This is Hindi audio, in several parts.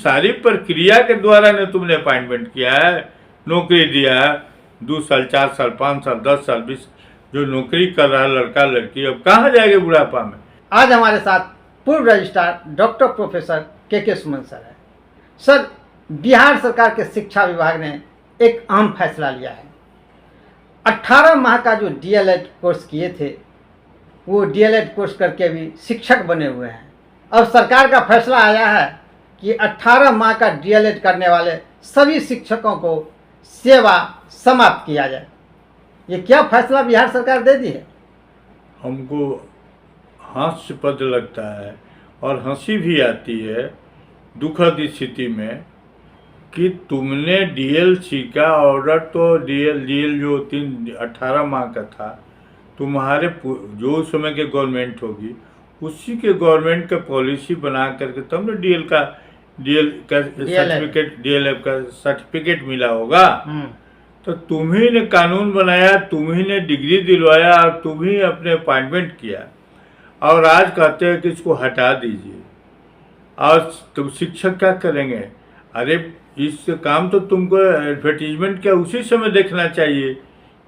सारी प्रक्रिया के द्वारा ने तुमने अपॉइंटमेंट किया है, नौकरी दिया है। 2 साल 4 साल 5 साल 10 साल 20 जो नौकरी कर रहा है लड़का लड़की, अब कहाँ जाएंगे बुढ़ापा में। आज हमारे साथ पूर्व रजिस्ट्रार डॉक्टर प्रोफेसर के सुमन सर है। सर, बिहार सरकार के शिक्षा विभाग ने एक अहम फैसला लिया है। 18 माह का जो डीएलएड कोर्स किए थे वो डीएलएड कोर्स करके भी शिक्षक बने हुए हैं। अब सरकार का फैसला आया है कि 18 माह का डीएलएड करने वाले सभी शिक्षकों को सेवा समाप्त किया जाए। ये क्या फैसला बिहार सरकार दे दी है? हमको हास्यास्पद लगता है और हंसी भी आती है दुखद स्थिति में कि तुमने डीएलसी का ऑर्डर तो डीएल जो 18 माह का था, तुम्हारे जो उस समय के गवर्नमेंट होगी उसी के गवर्नमेंट का पॉलिसी बना करके तुमने डीएल का सर्टिफिकेट डीएलएफ का सर्टिफिकेट मिला होगा। तो तुम्ही ने कानून बनाया, तुम्ही ने डिग्री दिलवाया और तुम्ही अपने अपॉइंटमेंट किया और आज कहते हैं कि इसको हटा दीजिए। और तुम शिक्षक क्या करेंगे? अरे इस काम तो तुमको एडवर्टीजमेंट क्या उसी समय देखना चाहिए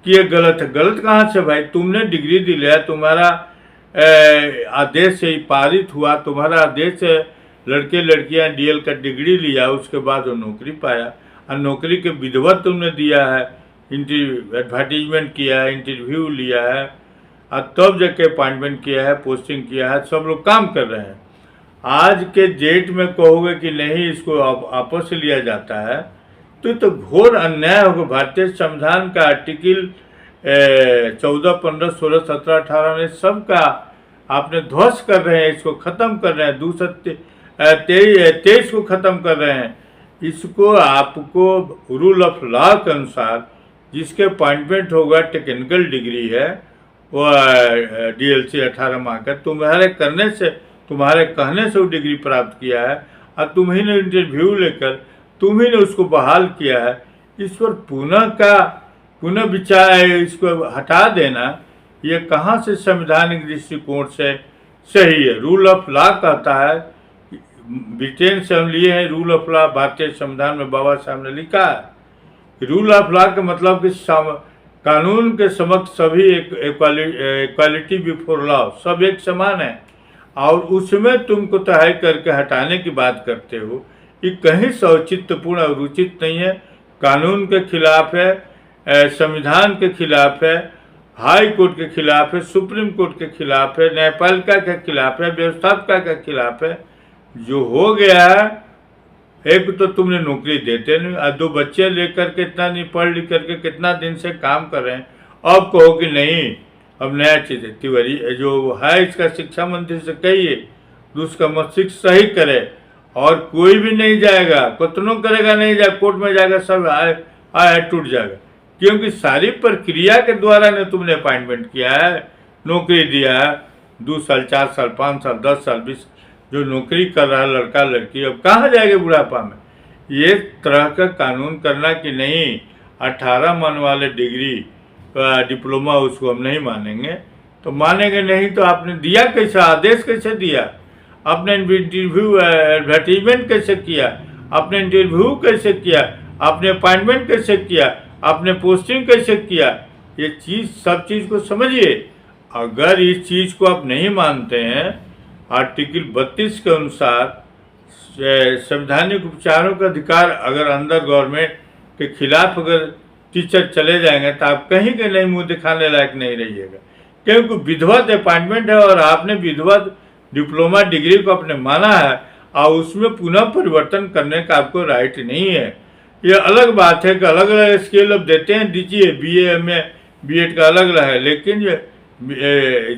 कि ये गलत है। गलत कहाँ से भाई? तुमने डिग्री दिलाया, तुम्हारा आदेश से ही पारित हुआ, तुम्हारा आदेश से लड़के लड़कियां डीएल का डिग्री लिया, उसके बाद वो नौकरी पाया और नौकरी के विधिवत तुमने दिया है, एडवर्टीजमेंट किया है, इंटरव्यू लिया है और तब जाके अपॉइंटमेंट किया है, पोस्टिंग किया है, सब लोग काम कर रहे हैं। आज के डेट में कहोगे कि नहीं इसको आपस से लिया जाता है तो घोर अन्याय होगा। भारतीय संविधान का आर्टिकल 14, 15, 16, 17, 18 में सबका आपने ध्वस्त कर रहे हैं, इसको ख़त्म कर रहे हैं। 223 को ख़त्म कर रहे हैं। इसको आपको रूल ऑफ लॉ के अनुसार जिसके अपॉइंटमेंट होगा, टेक्निकल डिग्री है वो डीएलसी 18 माह का, तुम्हारे कहने से वो डिग्री प्राप्त किया है और तुम्ही ने इंटरव्यू लेकर तुम्ही ने उसको बहाल किया है। इस पर पुनः विचार, इसको हटा देना ये कहाँ से संवैधानिक दृष्टिकोण से सही है? रूल ऑफ लॉ कहता है, ब्रिटेन से हम लिए हैं रूल ऑफ लॉ, भारतीय संविधान में बाबा साहब ने लिखा है रूल ऑफ लॉ का मतलब कि कानून के समक्ष सभी इक्वालिटी बिफोर लॉ, सब एक समान है। और उसमें तुमको तय करके हटाने की बात करते हो, ये कहीं औचित्यपूर्ण और उचित नहीं है, कानून के खिलाफ है, संविधान के खिलाफ है, हाई कोर्ट के खिलाफ है, सुप्रीम कोर्ट के खिलाफ है, न्यायपालिका के खिलाफ है, व्यवस्थापिका के खिलाफ है। जो हो गया है, एक तो तुमने नौकरी देते नहीं और 2 बच्चे लेकर के इतना नहीं पढ़ लिख करके कितना दिन से काम कर रहे हैं। अब कहो कि नहीं अब नया चीज़ है। तिवारी जो है इसका शिक्षा मंत्री से कहिए तो उसका मस्तिष्क सही करे और कोई भी नहीं जाएगा, कितनों करेगा नहीं जाएगा, कोर्ट में जाएगा, सब आय टूट जाएगा। क्योंकि सारी प्रक्रिया के द्वारा ने तुमने अपॉइंटमेंट किया है, नौकरी दिया है। 2 साल 4 साल 5 साल 10 साल 20 जो नौकरी कर रहा है लड़का लड़की, अब कहाँ जाएंगे बुढ़ापा में। ये तरह का कानून करना कि नहीं 18 मन वाले डिग्री डिप्लोमा उसको हम नहीं मानेंगे, तो मानेंगे नहीं तो आपने दिया कैसे, आदेश कैसे दिया, आपने इंटरव्यू एडवर्टीजमेंट कैसे किया, आपने इंटरव्यू कैसे किया, आपने अपॉइंटमेंट कैसे किया, आपने पोस्टिंग कैसे किया, ये चीज़ सब चीज़ को समझिए। अगर इस चीज़ को आप नहीं मानते हैं, आर्टिकल 32 के अनुसार संवैधानिक उपचारों का अधिकार अगर अंदर गवर्नमेंट के खिलाफ अगर टीचर चले जाएंगे तो आप कहीं के नहीं मुंह दिखाने लायक नहीं रहिएगा। क्योंकि विधिवत अपॉइंटमेंट है और आपने विधिवत डिप्लोमा डिग्री को आपने माना है और उसमें पुनः परिवर्तन करने का आपको राइट नहीं है। ये अलग बात है कि अलग अलग स्केल अब देते हैं, दीजिए BA MA B.Ed का अलग अलग है, लेकिन ये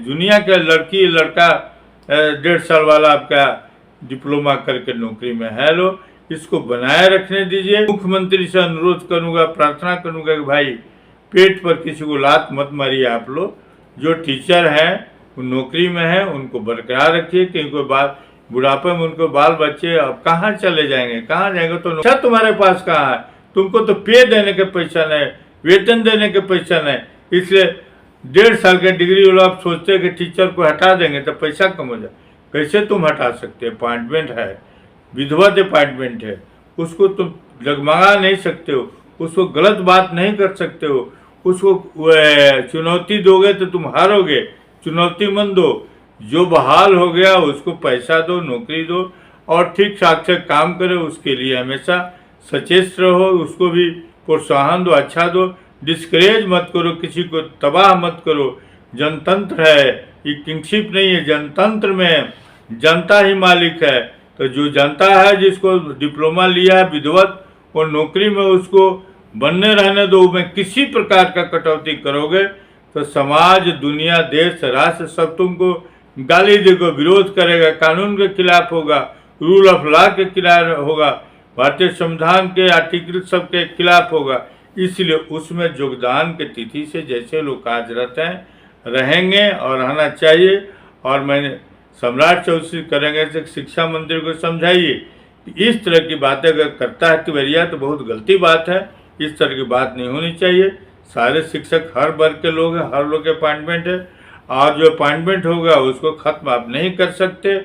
दुनिया का लड़की लड़का 1.5 साल वाला आपका डिप्लोमा करके नौकरी में है, लो इसको बनाए रखने दीजिए। मुख्यमंत्री से अनुरोध करूंगा, प्रार्थना करूंगा कि भाई पेट पर किसी को लात मत मारिए। आप लोग जो टीचर हैं वो नौकरी में हैं उनको बरकरार रखिए, क्योंकि बाद बुढ़ापे में उनको बाल बच्चे अब कहाँ चले जाएंगे, कहाँ जाएंगे, तो अच्छा तुम्हारे पास कहाँ है, तुमको तो पे देने के पैसा नहीं, वेतन देने के पैसा नहीं। इसलिए 1.5 साल का डिग्री वाला आप सोचते हैं कि टीचर को हटा देंगे तो पैसा कम हो जाए। कैसे तुम हटा सकते हैं? अपॉइंटमेंट है, विधिवत अपॉइंटमेंट है, उसको तुम डगमगा नहीं सकते हो, उसको गलत बात नहीं कर सकते हो, उसको चुनौती दोगे तो तुम हारोगे। चुनौती मत दो, जो बहाल हो गया उसको पैसा दो, नौकरी दो और ठीक ठाक से काम करे, उसके लिए हमेशा सचेत रहो, उसको भी प्रोत्साहन दो, अच्छा दो, डिस्करेज मत करो, किसी को तबाह मत करो। जनतंत्र है, ये किंगशिप नहीं है, जनतंत्र में जनता ही मालिक है। तो जो जनता है, जिसको डिप्लोमा लिया है विधिवत और नौकरी में, उसको बनने रहने दो। में किसी प्रकार का कटौती करोगे तो समाज, दुनिया, देश, राष्ट्र सब तुमको गाली देगा, विरोध करेगा, कानून के खिलाफ होगा, रूल ऑफ लॉ के खिलाफ होगा, भारतीय संविधान के आर्टिकल सब के खिलाफ होगा। इसलिए उसमें योगदान के तिथि से जैसे लोग कार्यरत हैं रहेंगे और रहना चाहिए। और मैंने सम्राट चौधरी करेंगे तो शिक्षा मंत्री को समझाइए कि इस तरह की बातें अगर करता है तिवरिया तो बहुत गलती बात है, इस तरह की बात नहीं होनी चाहिए। सारे शिक्षक हर वर्ग के लोग हैं, हर लोग के अपॉइंटमेंट है और जो अपॉइंटमेंट होगा उसको खत्म आप नहीं कर सकते।